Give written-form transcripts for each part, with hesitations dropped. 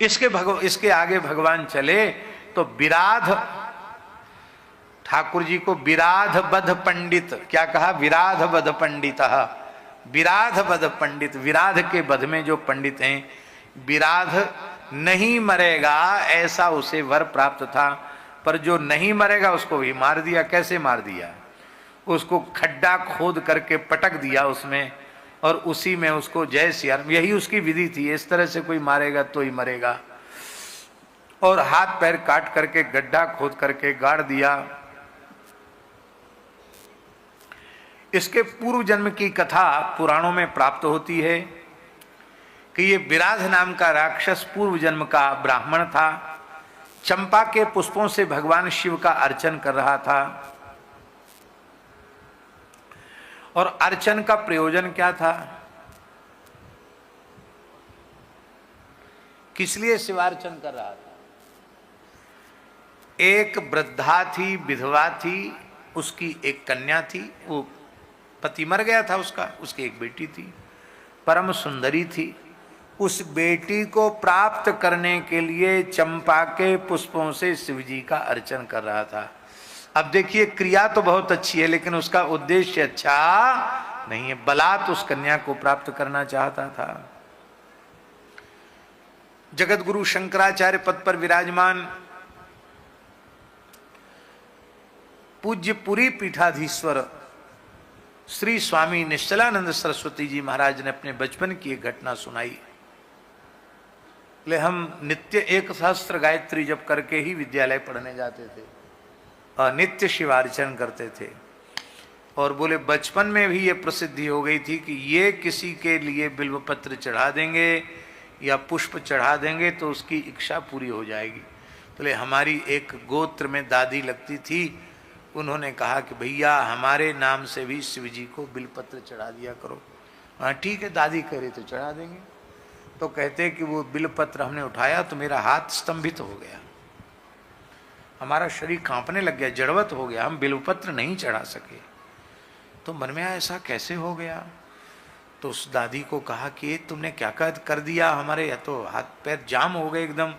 इसके आगे भगवान चले तो विराध, ठाकुर जी को विराध बध पंडित, क्या कहा? विराध बध पंडित, विराध बध पंडित, विराध के बध में जो पंडित हैं, विराध नहीं मरेगा ऐसा उसे वर प्राप्त था, पर जो नहीं मरेगा उसको भी मार दिया। कैसे मार दिया? उसको खड्डा खोद करके पटक दिया उसमें, और उसी में उसको जय सिया, यही उसकी विधि थी। इस तरह से कोई मारेगा तो ही मरेगा। और हाथ पैर काट करके गड्ढा खोद करके गाड़ दिया। इसके पूर्व जन्म की कथा पुराणों में प्राप्त होती है कि ये विराध नाम का राक्षस पूर्व जन्म का ब्राह्मण था। चंपा के पुष्पों से भगवान शिव का अर्चन कर रहा था। और अर्चन का प्रयोजन क्या था? किस लिए शिवार्चन कर रहा था? एक वृद्धा थी, विधवा थी, उसकी एक कन्या थी, वो पति मर गया था उसका, उसकी एक बेटी थी, परम सुंदरी थी। उस बेटी को प्राप्त करने के लिए चंपा के पुष्पों से शिव जी का अर्चन कर रहा था। अब देखिए, क्रिया तो बहुत अच्छी है लेकिन उसका उद्देश्य अच्छा नहीं है। बलात् उस कन्या को प्राप्त करना चाहता था। जगत गुरु शंकराचार्य पद पर विराजमान पूज्य पुरी पीठाधीश्वर श्री स्वामी निश्चलानंद सरस्वती जी महाराज ने अपने बचपन की एक घटना सुनाई। ले हम नित्य 1 सहस्त्र गायत्री जप करके ही विद्यालय पढ़ने जाते थे और नित्य शिवार्चन करते थे। और बोले बचपन में भी ये प्रसिद्धि हो गई थी कि ये किसी के लिए बिल्वपत्र चढ़ा देंगे या पुष्प चढ़ा देंगे तो उसकी इच्छा पूरी हो जाएगी। बोले हमारी एक गोत्र में दादी लगती थी, उन्होंने कहा कि भैया हमारे नाम से भी शिव जी को बिलपत्र चढ़ा दिया करो। हाँ ठीक है, दादी कह रही तो चढ़ा देंगे। तो कहते कि वो बिलपत्र हमने उठाया तो मेरा हाथ स्तंभित हो गया, हमारा शरीर कांपने लग गया, जड़वत हो गया, हम बिलपत्र नहीं चढ़ा सके। तो मन में ऐसा कैसे हो गया? तो उस दादी को कहा कि तुमने क्या कर दिया, हमारे या तो हाथ पैर जाम हो गए एकदम,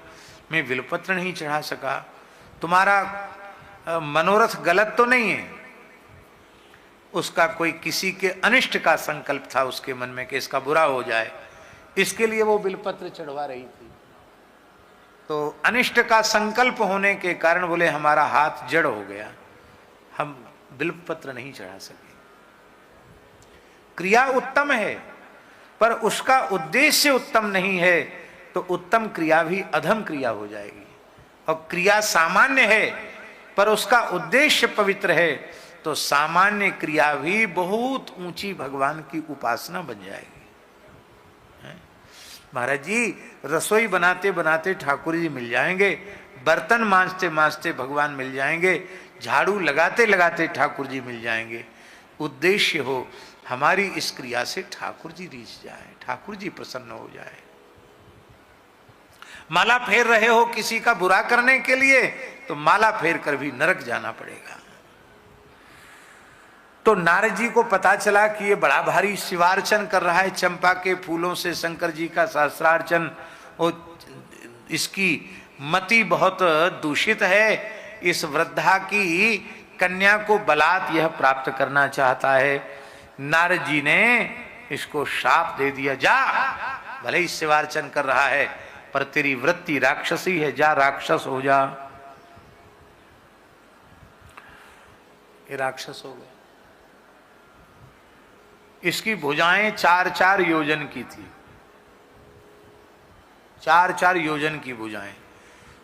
मैं बिलपत्र नहीं चढ़ा सका। तुम्हारा मनोरथ गलत तो नहीं है? उसका कोई किसी के अनिष्ट का संकल्प था उसके मन में कि इसका बुरा हो जाए, इसके लिए वो बिलपत्र चढ़वा रही थी। तो अनिष्ट का संकल्प होने के कारण बोले हमारा हाथ जड़ हो गया, हम बिलपत्र नहीं चढ़ा सके। क्रिया उत्तम है पर उसका उद्देश्य उत्तम नहीं है तो उत्तम क्रिया भी अधम क्रिया हो जाएगी। और क्रिया सामान्य है पर उसका उद्देश्य पवित्र है तो सामान्य क्रिया भी बहुत ऊंची भगवान की उपासना बन जाएगी। महाराज जी रसोई बनाते बनाते ठाकुर जी मिल जाएंगे, बर्तन मांजते मांजते भगवान मिल जाएंगे, झाड़ू लगाते लगाते ठाकुर जी मिल जाएंगे। उद्देश्य हो हमारी इस क्रिया से ठाकुर जी रीझ जाए, ठाकुर जी प्रसन्न हो जाए। माला फेर रहे हो किसी का बुरा करने के लिए तो माला फेर कर भी नरक जाना पड़ेगा। तो नारद जी को पता चला कि ये बड़ा भारी शिवार्चन कर रहा है, चंपा के फूलों से शंकर जी का सहस्रार्चन, और इसकी मति बहुत दूषित है। इस वृद्धा की कन्या को बलात् यह प्राप्त करना चाहता है। नारद जी ने इसको शाप दे दिया, जा भले ही शिवार्चन कर रहा है पर तेरी वृत्ति राक्षसी है, जा राक्षस हो जा। ये राक्षस हो गए। इसकी भुजाएं 4-4 योजन की थी, 4-4 योजन की भुजाएं।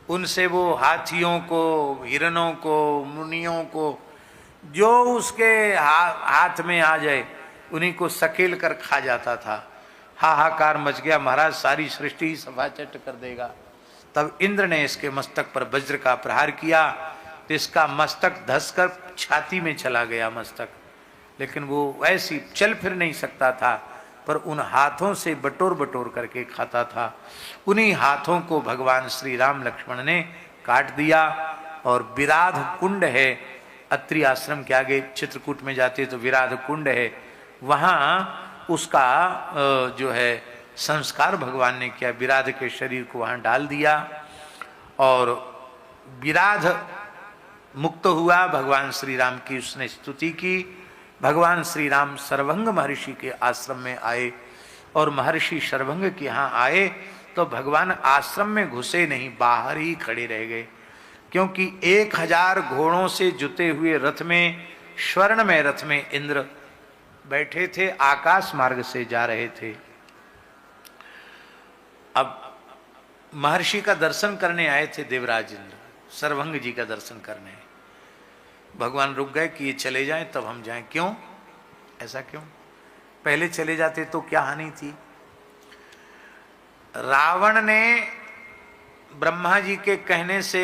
उनसे वो हाथियों को, हिरणों को, मुनियों को, जो उसके हाथ में आ जाए उन्हीं को सकेल कर खा जाता था। हाहाकार मच गया, महाराज सारी सृष्टि ही सफाचट कर देगा। तब इंद्र ने इसके मस्तक पर वज्र का प्रहार किया तो इसका मस्तक धंसकर छाती में चला गया मस्तक, लेकिन वो ऐसी चल फिर नहीं सकता था पर उन हाथों से बटोर बटोर करके खाता था। उन्हीं हाथों को भगवान श्री राम लक्ष्मण ने काट दिया। और विराध कुंड है, अत्रि आश्रम के आगे चित्रकूट में जाते तो विराध कुंड है, वहाँ उसका जो है संस्कार भगवान ने किया। विराध के शरीर को वहां डाल दिया और विराध मुक्त हुआ। भगवान श्री राम की उसने स्तुति की। भगवान श्री राम सर्वभंग महर्षि के आश्रम में आए और महर्षि सर्वभंग के यहाँ आए तो भगवान आश्रम में घुसे नहीं, बाहर ही खड़े रह गए, क्योंकि 1000 घोड़ों से जुते हुए रथ में, स्वर्ण में रथ में इंद्र बैठे थे, आकाश मार्ग से जा रहे थे। अब महर्षि का दर्शन करने आए थे देवराज इंद्र, सर्वभंग जी का दर्शन करने। भगवान रुक गए कि ये चले जाएं तब हम जाएं। क्यों, ऐसा क्यों? पहले चले जाते तो क्या हानि थी? रावण ने ब्रह्मा जी के कहने से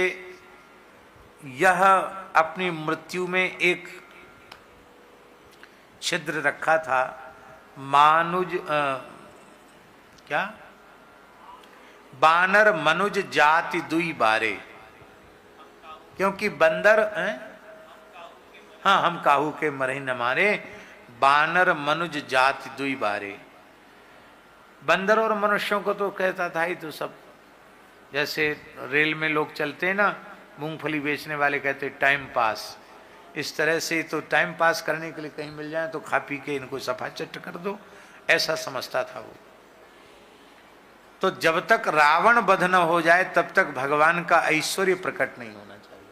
यह अपनी मृत्यु में एक छिद्र रखा था, मानुज क्या बानर मनुज जाति दुई बारे, क्योंकि बंदर हाँ हम काहू के मरही न मारे, बानर मनुज जाति दुई बारे। बंदर और मनुष्यों को तो कहता था ही तो सब, जैसे रेल में लोग चलते हैं ना, मूंगफली बेचने वाले कहते टाइम पास, इस तरह से तो टाइम पास करने के लिए कहीं मिल जाए तो खा पी के इनको सफा चट कर दो, ऐसा समझता था वो। तो जब तक रावण वध न हो जाए तब तक भगवान का ऐश्वर्य प्रकट नहीं होना चाहिए।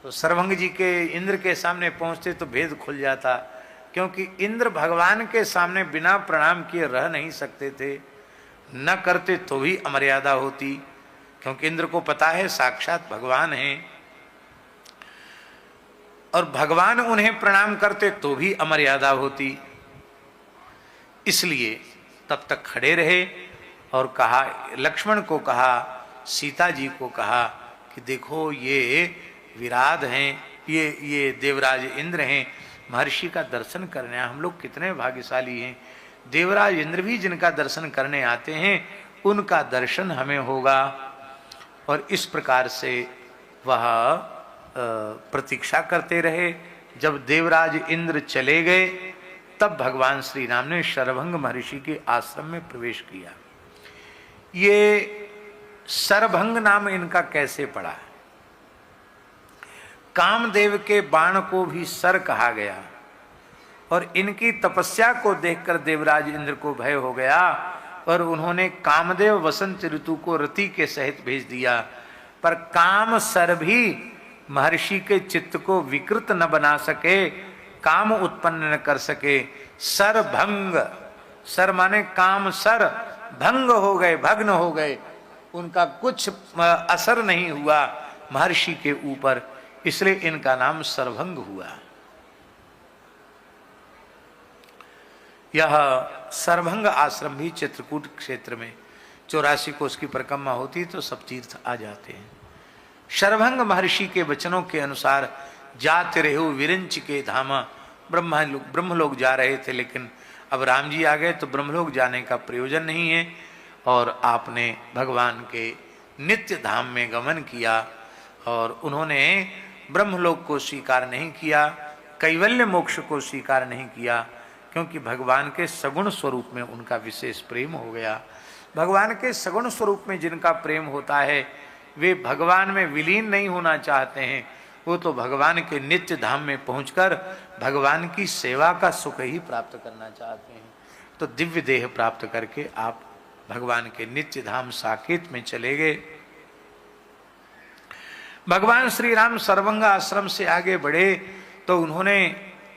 तो सर्वभंग जी के इंद्र के सामने पहुंचते तो भेद खुल जाता, क्योंकि इंद्र भगवान के सामने बिना प्रणाम किए रह नहीं सकते थे, न करते तो भी अमर्यादा होती, क्योंकि इंद्र को पता है साक्षात भगवान है, और भगवान उन्हें प्रणाम करते तो भी अमर्यादा होती। इसलिए तब तक खड़े रहे और कहा, लक्ष्मण को कहा, सीता जी को कहा कि देखो ये विराध हैं, ये देवराज इंद्र हैं, महर्षि का दर्शन करने हम लोग कितने भाग्यशाली हैं। देवराज इंद्र भी जिनका दर्शन करने आते हैं उनका दर्शन हमें होगा। और इस प्रकार से वह प्रतीक्षा करते रहे। जब देवराज इंद्र चले गए तब भगवान श्री राम ने सर्वभंग महर्षि के आश्रम में प्रवेश किया। ये सर्वभंग नाम इनका कैसे पड़ा? कामदेव के बाण को भी सर कहा गया और इनकी तपस्या को देखकर देवराज इंद्र को भय हो गया और उन्होंने कामदेव वसंत ऋतु को रति के सहित भेज दिया। पर काम सर भी महर्षि के चित्त को विकृत न बना सके, काम उत्पन्न न कर सके। सर भंग, सर माने काम सर, भंग हो गए, भग्न हो गए, उनका कुछ असर नहीं हुआ महर्षि के ऊपर, इसलिए इनका नाम सर्वभंग हुआ। यह सर्वभंग आश्रम भी चित्रकूट क्षेत्र में 84 कोस की परिक्रमा होती तो सब तीर्थ आ जाते हैं। सर्वभंग महर्षि के वचनों के अनुसार जाते रहो विरंच के धामा, ब्रह्मलोक जा रहे थे, लेकिन अब राम जी आ गए तो ब्रह्मलोक जाने का प्रयोजन नहीं है और आपने भगवान के नित्य धाम में गमन किया और उन्होंने ब्रह्मलोक को स्वीकार नहीं किया, कैवल्य मोक्ष को स्वीकार नहीं किया, क्योंकि भगवान के सगुण स्वरूप में उनका विशेष प्रेम हो गया। भगवान के सगुण स्वरूप में जिनका प्रेम होता है वे भगवान में विलीन नहीं होना चाहते हैं, वो तो भगवान के नित्य धाम में पहुंचकर भगवान की सेवा का सुख ही प्राप्त करना चाहते हैं। तो दिव्य देह प्राप्त करके आप भगवान के नित्य धाम साकेत में चले गए। भगवान श्री राम सर्वभंग आश्रम से आगे बढ़े तो उन्होंने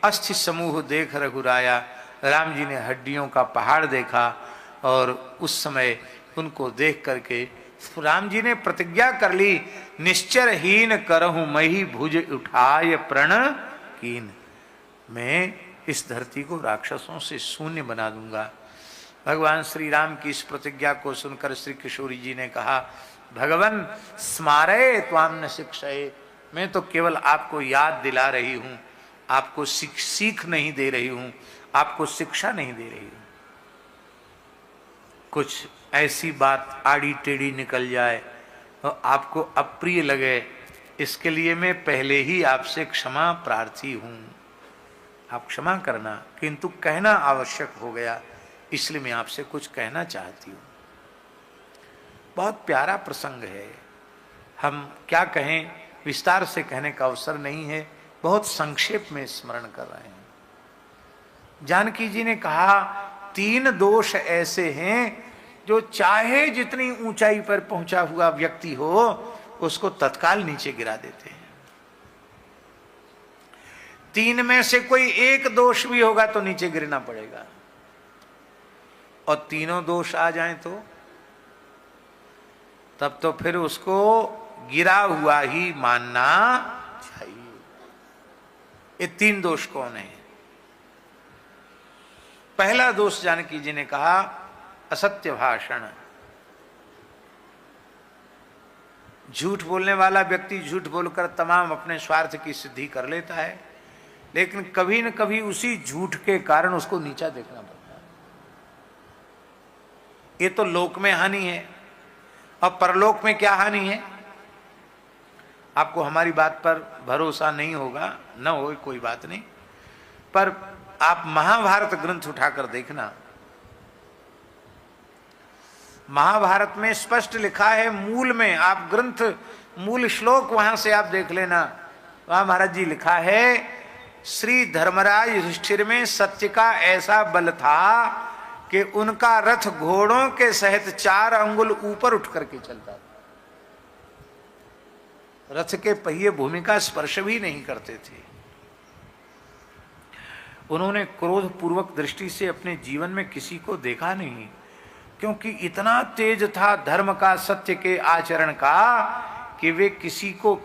अस्थि समूह देख रघुराया, राम जी ने हड्डियों का पहाड़ देखा और उस समय उनको देख करके राम जी ने प्रतिज्ञा कर ली, निश्चरहीन करहूं मही भुज उठाय प्रण कीन, मैं इस धरती को राक्षसों से शून्य बना दूंगा। भगवान श्री राम की इस प्रतिज्ञा को सुनकर श्री किशोरी जी ने कहा, भगवान स्मारय त्वाम न शिक्षये, मैं तो केवल आपको याद दिला रही हूं, आपको सीख नहीं दे रही हूं, आपको शिक्षा नहीं दे रही हूं। कुछ ऐसी बात आड़ी टेढ़ी निकल जाए और आपको अप्रिय लगे, इसके लिए मैं पहले ही आपसे क्षमा प्रार्थी हूं, आप क्षमा करना, किंतु कहना आवश्यक हो गया, इसलिए मैं आपसे कुछ कहना चाहती हूं। बहुत प्यारा प्रसंग है, हम क्या कहें, विस्तार से कहने का अवसर नहीं है, बहुत संक्षेप में स्मरण कर रहे हैं। जानकी जी ने कहा 3 दोष ऐसे हैं जो चाहे जितनी ऊंचाई पर पहुंचा हुआ व्यक्ति हो उसको तत्काल नीचे गिरा देते हैं। 3 में से कोई एक दोष भी होगा तो नीचे गिरना पड़ेगा, और तीनों दोष आ जाएं तो तब तो फिर उसको गिरा हुआ ही मानना चाहिए। ये 3 दोष कौन है? पहला दोष जानकी जी ने कहा असत्य भाषण। झूठ बोलने वाला व्यक्ति झूठ बोलकर तमाम अपने स्वार्थ की सिद्धि कर लेता है, लेकिन कभी न कभी उसी झूठ के कारण उसको नीचा देखना पड़ता है। ये तो लोक में हानि है, और परलोक में क्या हानि है? आपको हमारी बात पर भरोसा नहीं होगा, न हो कोई बात नहीं, पर आप महाभारत ग्रंथ उठाकर देखना। महाभारत में स्पष्ट लिखा है, मूल में आप ग्रंथ मूल श्लोक वहां से आप देख लेना। वहां महाराज जी लिखा है, श्री धर्मराज युधिष्ठिर में सत्य का ऐसा बल था कि उनका रथ घोड़ों के सहित 4 अंगुल ऊपर उठ करके चलता था। रथ के पहिए भूमि का स्पर्श भी नहीं करते थे। उन्होंने क्रोध पूर्वक दृष्टि से अपने जीवन में किसी को देखा नहीं, क्योंकि इतना तेज था धर्म का, सत्य के आचरण का, कि वे किसी को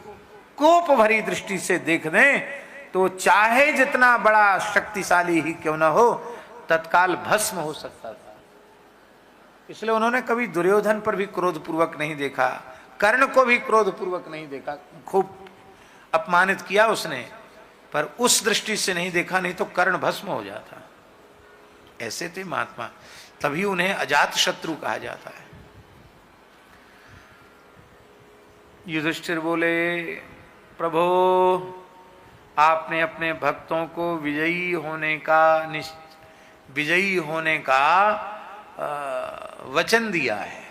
कोप भरी दृष्टि से देख दें तो चाहे जितना बड़ा शक्तिशाली ही क्यों न हो तत्काल भस्म हो सकता था। इसलिए उन्होंने कभी दुर्योधन पर भी क्रोध पूर्वक नहीं देखा, कर्ण को भी क्रोध पूर्वक नहीं देखा। खूब अपमानित किया उसने, पर उस दृष्टि से नहीं देखा, नहीं तो कर्ण भस्म हो जाता। ऐसे थे महात्मा, तभी उन्हें अजात शत्रु कहा जाता है। युधिष्ठिर बोले, प्रभो आपने अपने भक्तों को विजयी होने का वचन दिया है,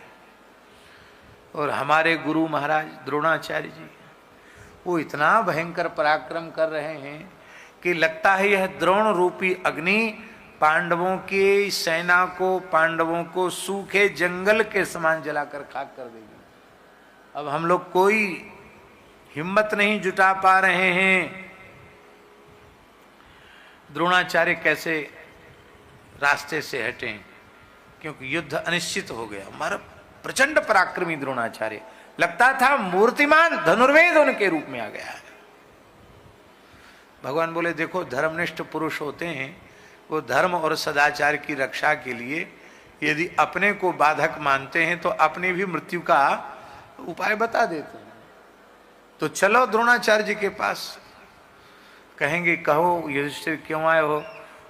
और हमारे गुरु महाराज द्रोणाचार्य जी वो इतना भयंकर पराक्रम कर रहे हैं कि लगता है यह द्रोण रूपी अग्नि पांडवों की सेना को, पांडवों को सूखे जंगल के समान जलाकर खाक कर देगी। अब हम लोग कोई हिम्मत नहीं जुटा पा रहे हैं। द्रोणाचार्य कैसे रास्ते से हटे, क्योंकि युद्ध अनिश्चित हो गया। हमारा प्रचंड पराक्रमी द्रोणाचार्य, लगता था मूर्तिमान धनुर्वेद उनके रूप में आ गया है। भगवान बोले, देखो धर्मनिष्ठ पुरुष होते हैं, वो धर्म और सदाचार की रक्षा के लिए यदि अपने को बाधक मानते हैं तो अपनी भी मृत्यु का उपाय बता देते हैं। तो चलो द्रोणाचार्य जी के पास। कहेंगे, कहो युधिष्ठिर क्यों आए हो?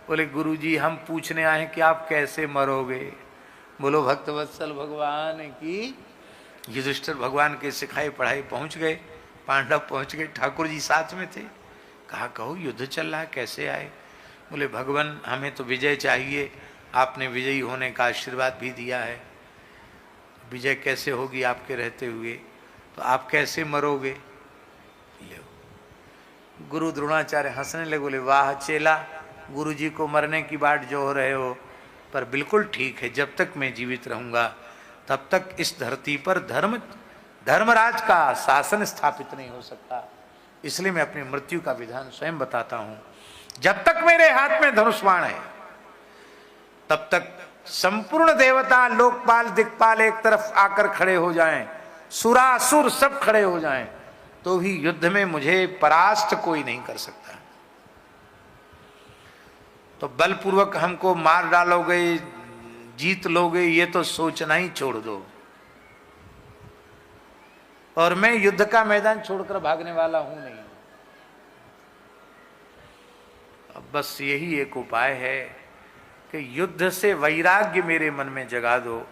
बोले, गुरुजी हम पूछने आए हैं कि आप कैसे मरोगे। बोलो भक्तवत्सल भगवान की। युधिष्ठिर भगवान के सिखाई पढ़ाई पहुंच गए, पांडव पहुंच गए, ठाकुर जी साथ में थे। कहा, कहो युद्ध चल रहा है, कैसे आए? बोले, भगवान हमें तो विजय चाहिए, आपने विजयी होने का आशीर्वाद भी दिया है, विजय कैसे होगी आपके रहते हुए, तो आप कैसे मरोगे? गुरु द्रोणाचार्य हंसने लगे, बोले, वाह चेला, गुरु जी को मरने की बाट जो हो रहे हो, पर बिल्कुल ठीक है, जब तक मैं जीवित रहूंगा तब तक इस धरती पर धर्मराज का शासन स्थापित नहीं हो सकता। इसलिए मैं अपनी मृत्यु का विधान स्वयं बताता हूं। जब तक मेरे हाथ में धनुष बाण है तब तक संपूर्ण देवता, लोकपाल, दिक्पाल एक तरफ आकर खड़े हो जाएं, सुरासुर सब खड़े हो जाएं, तो भी युद्ध में मुझे परास्त कोई नहीं कर सकता। तो बलपूर्वक हमको मार डालोगे, जीत लोगे, ये तो सोचना ही छोड़ दो। और मैं युद्ध का मैदान छोड़कर भागने वाला हूं नहीं। अब बस यही एक उपाय है कि युद्ध से वैराग्य मेरे मन में जगा दो,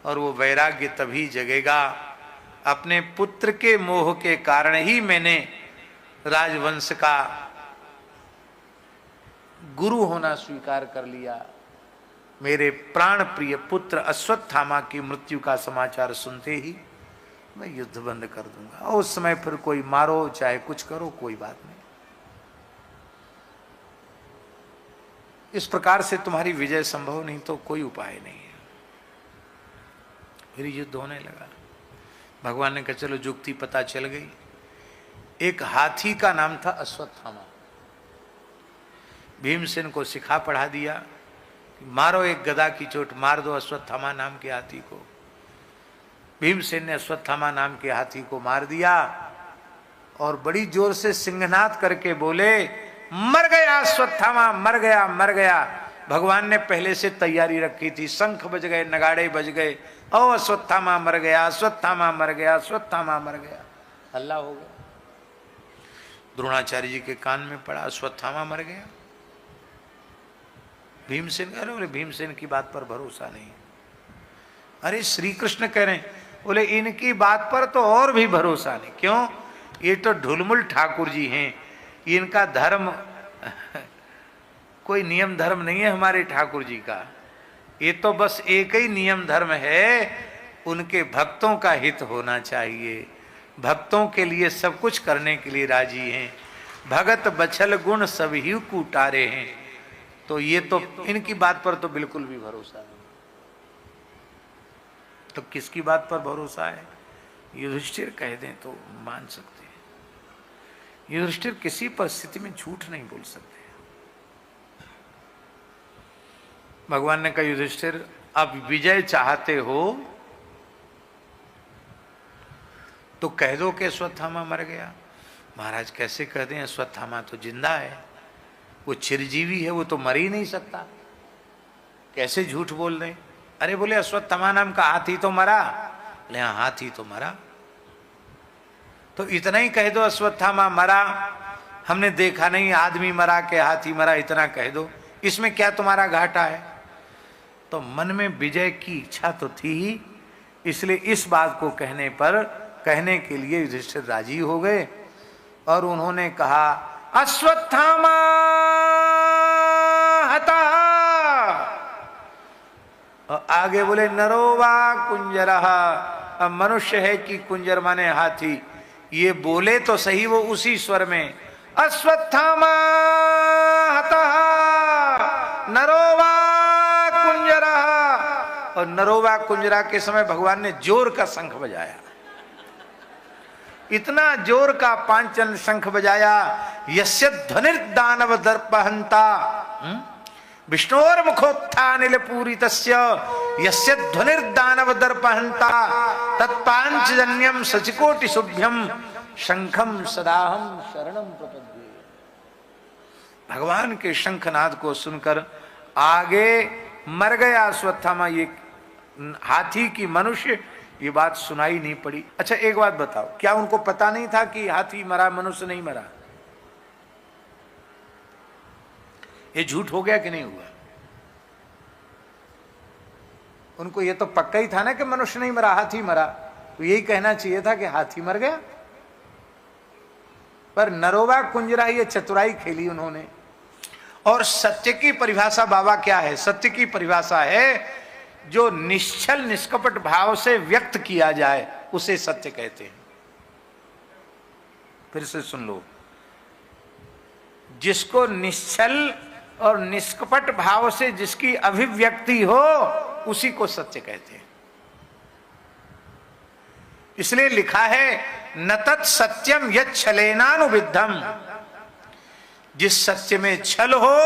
और वो वैराग्य तभी जगेगा, अपने पुत्र के मोह के कारण ही मैंने राजवंश का गुरु होना स्वीकार कर लिया। मेरे प्राण प्रिय पुत्र अश्वत्थामा की मृत्यु का समाचार सुनते ही मैं युद्ध बंद कर दूंगा, और उस समय फिर कोई मारो चाहे कुछ करो, कोई बात नहीं। इस प्रकार से तुम्हारी विजय संभव नहीं तो कोई उपाय नहीं है। फिर युद्ध होने लगा। भगवान ने कहा चलो जुक्ति पता चल गई। एक हाथी का नाम था अश्वत्थामा। भीमसेन को सिखा पढ़ा दिया, मारो एक गदा की चोट मार दो अश्वत्थामा नाम के हाथी को। भीमसेन ने अश्वत्थामा नाम के हाथी को मार दिया और बड़ी जोर से सिंहनाद करके बोले, मर गया अश्वत्थामा, मर गया, मर गया। भगवान ने पहले से तैयारी रखी थी, शंख बज गए, नगाड़े बज गए, ओ अश्वत्थामा मर गया, अश्वत्थामा मर गया, अश्वत्थामा मर गया। हल्ला हो गया। द्रोणाचार्य जी के कान में पड़ा, अश्वत्थामा मर गया। भीमसेन कह रहे, बोले भीमसेन की बात पर भरोसा नहीं। अरे श्री कृष्ण कह रहे हैं, बोले इनकी बात पर तो और भी भरोसा नहीं। क्यों? ये तो ढुलमुल ठाकुर जी हैं, इनका धर्म कोई नियम धर्म नहीं है हमारे ठाकुर जी का। ये तो बस एक ही नियम धर्म है, उनके भक्तों का हित होना चाहिए, भक्तों के लिए सब कुछ करने के लिए राजी हैं। भगत बछल गुण सभी कूटारे हैं। तो ये तो इनकी बात पर तो बिल्कुल भी भरोसा नहीं। तो किसकी बात पर भरोसा है? युधिष्ठिर कह दें तो मान सकते हैं। युधिष्ठिर किसी परिस्थिति में झूठ नहीं बोल सकते। भगवान ने कहा, युधिष्ठिर अब विजय चाहते हो तो कह दो कि अश्वत्थामा मर गया। महाराज कैसे कह दें? अश्वत्थामा तो जिंदा है, वो चिरजीवी है, वो तो मर ही नहीं सकता, कैसे झूठ बोल रहे? अरे बोले अश्वत्थामा नाम का हाथी तो मरा। बोले हाँ हाथी तो मरा, तो इतना ही कह दो अश्वत्थामा मरा, हमने देखा नहीं आदमी मरा के हाथी मरा, इतना कह दो, इसमें क्या तुम्हारा घाटा है? तो मन में विजय की इच्छा तो थी ही, इसलिए इस बात को कहने के लिए युधिष्ठिर राजी हो गए और उन्होंने कहा, अश्वत्थामा हता। और आगे बोले नरोवा कुंजरः। अब मनुष्य है कि कुंजर माने हाथी, ये बोले तो सही वो उसी स्वर में, अश्वत्थामा हता नरोवा कुंजरः। और नरोवा कुंजरा के समय भगवान ने जोर का शंख बजाया, इतना जोर का पांचन शंख बजाया, यस्य ध्वनिर्दानव दर्पहंता विष्णोर मुखोत्थानिल पूरितस्य यस्य ध्वनिर्दानव दर्पहंता तत्पांचजन्यम सचिकोटि शुभ्यम शंखम सदाहम शरणम प्रपद्ये। भगवान के शंखनाद को सुनकर आगे मर गया अश्वत्थामा, ये हाथी की मनुष्य, ये बात सुनाई नहीं पड़ी। अच्छा एक बात बताओ, क्या उनको पता नहीं था कि हाथी मरा मनुष्य नहीं मरा? ये झूठ हो गया कि नहीं हुआ? उनको ये तो पक्का ही था ना कि मनुष्य नहीं मरा हाथी मरा, तो यही कहना चाहिए था कि हाथी मर गया। पर नरोवा कुंजरा ये चतुराई खेली उन्होंने। और सत्य की परिभाषा बाबा क्या है? सत्य की परिभाषा है जो निश्चल निष्कपट भाव से व्यक्त किया जाए उसे सत्य कहते हैं। फिर से सुन लो, जिसको निश्चल और निष्कपट भाव से जिसकी अभिव्यक्ति हो उसी को सत्य कहते हैं। इसलिए लिखा है न तत् सत्यम यत् छलेनानुविद्धम। जिस सत्य में छल हो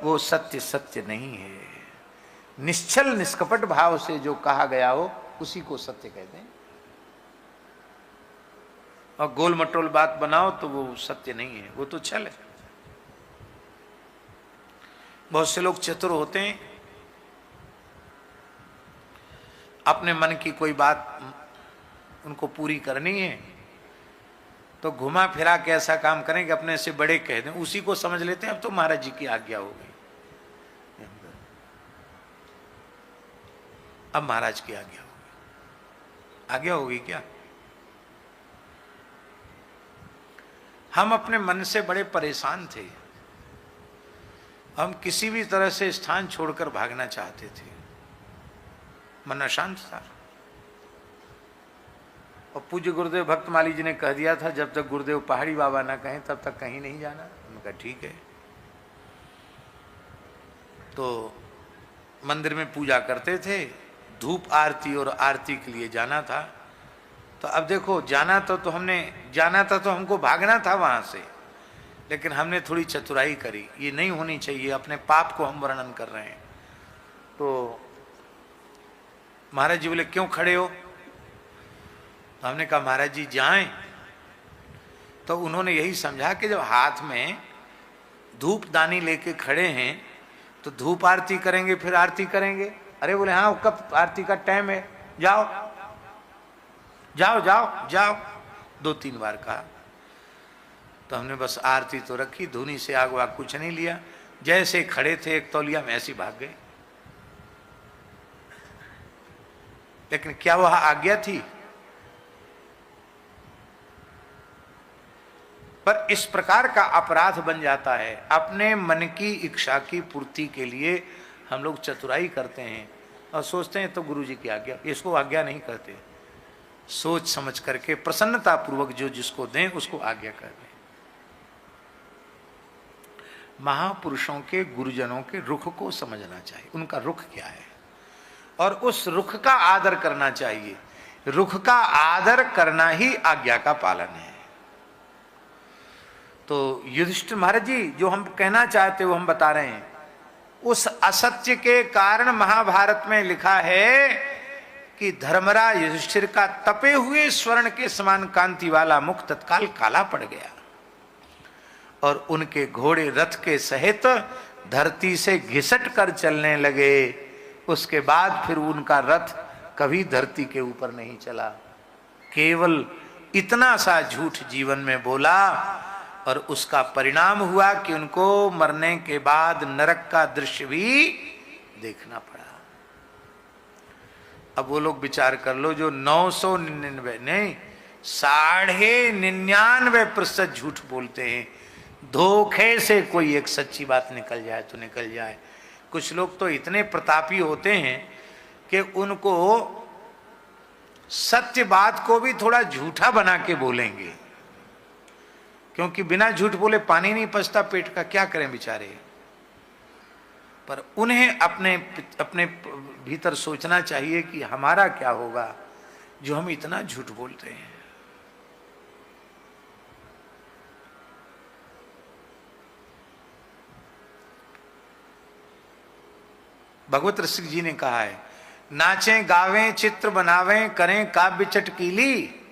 वो सत्य सत्य नहीं है। निश्चल निष्कपट भाव से जो कहा गया हो उसी को सत्य कहते हैं। और गोल मटोल बात बनाओ तो वो सत्य नहीं है, वो तो छल है। बहुत से लोग चतुर होते हैं, अपने मन की कोई बात उनको पूरी करनी है तो घुमा फिरा के ऐसा काम करें कि अपने से बड़े कह दें, उसी को समझ लेते हैं अब तो महाराज जी की आज्ञा हो गई, अब महाराज की आज्ञा होगी। आज्ञा होगी क्या? हम अपने मन से बड़े परेशान थे, हम किसी भी तरह से स्थान छोड़कर भागना चाहते थे, मन अशांत था। और पूज्य गुरुदेव भक्तमाली जी ने कह दिया था, जब तक गुरुदेव पहाड़ी बाबा ना कहें तब तक कहीं नहीं जाना। मैंने कहा ठीक है। तो मंदिर में पूजा करते थे, धूप आरती और आरती के लिए जाना था। तो अब देखो, जाना तो हमने जाना था, तो हमको भागना था वहां से, लेकिन हमने थोड़ी चतुराई करी। ये नहीं होनी चाहिए, अपने पाप को हम वर्णन कर रहे हैं। तो महाराज जी बोले क्यों खड़े हो? तो हमने कहा महाराज जी जाएं। तो उन्होंने यही समझा कि जब हाथ में धूप दानी लेके खड़े हैं तो धूप आरती करेंगे, फिर आरती करेंगे। अरे बोले हाँ, कब आरती का टाइम है, जाओ जाओ जाओ जाओ, 2-3 बार कहा। तो हमने बस आरती तो रखी, धुनी से आग वाग कुछ नहीं लिया। जैसे खड़े थे एक तौलिया में ऐसे भाग गए। लेकिन क्या वह आज्ञा थी? पर इस प्रकार का अपराध बन जाता है। अपने मन की इच्छा की पूर्ति के लिए हम लोग चतुराई करते हैं और सोचते हैं तो गुरु जी की आज्ञा, इसको आज्ञा नहीं करते। सोच समझ करके प्रसन्नता पूर्वक जो जिसको दें उसको आज्ञा कर दें। महापुरुषों के, गुरुजनों के रुख को समझना चाहिए, उनका रुख क्या है, और उस रुख का आदर करना चाहिए। रुख का आदर करना ही आज्ञा का पालन है। तो युधिष्ठिर महाराज जी जो हम कहना चाहते वो हम बता रहे हैं। उस असत्य के कारण महाभारत में लिखा है कि धर्मराज युधिष्ठिर का तपे हुए स्वर्ण के समान कांति वाला मुख तत्काल काला पड़ गया और उनके घोड़े रथ के सहित धरती से घिसट कर चलने लगे। उसके बाद फिर उनका रथ कभी धरती के ऊपर नहीं चला। केवल इतना सा झूठ जीवन में बोला और उसका परिणाम हुआ कि उनको मरने के बाद नरक का दृश्य भी देखना पड़ा। अब वो लोग विचार कर लो जो 999 नहीं 99.99% झूठ बोलते हैं, धोखे से कोई एक सच्ची बात निकल जाए तो निकल जाए। कुछ लोग तो इतने प्रतापी होते हैं कि उनको सत्य बात को भी थोड़ा झूठा बना के बोलेंगे, क्योंकि बिना झूठ बोले पानी नहीं पचता पेट का, क्या करें बेचारे। पर उन्हें अपने अपने भीतर सोचना चाहिए कि हमारा क्या होगा जो हम इतना झूठ बोलते हैं। भगवत ऋषि जी ने कहा है, नाचें गावें चित्र बनावें करें काव्य चटकीली,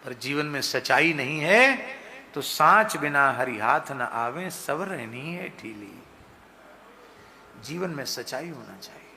पर जीवन में सच्चाई नहीं है तो सांच बिना हरि हाथ न आवे, सवर रहनी है ढीली। जीवन में सच्चाई होना चाहिए।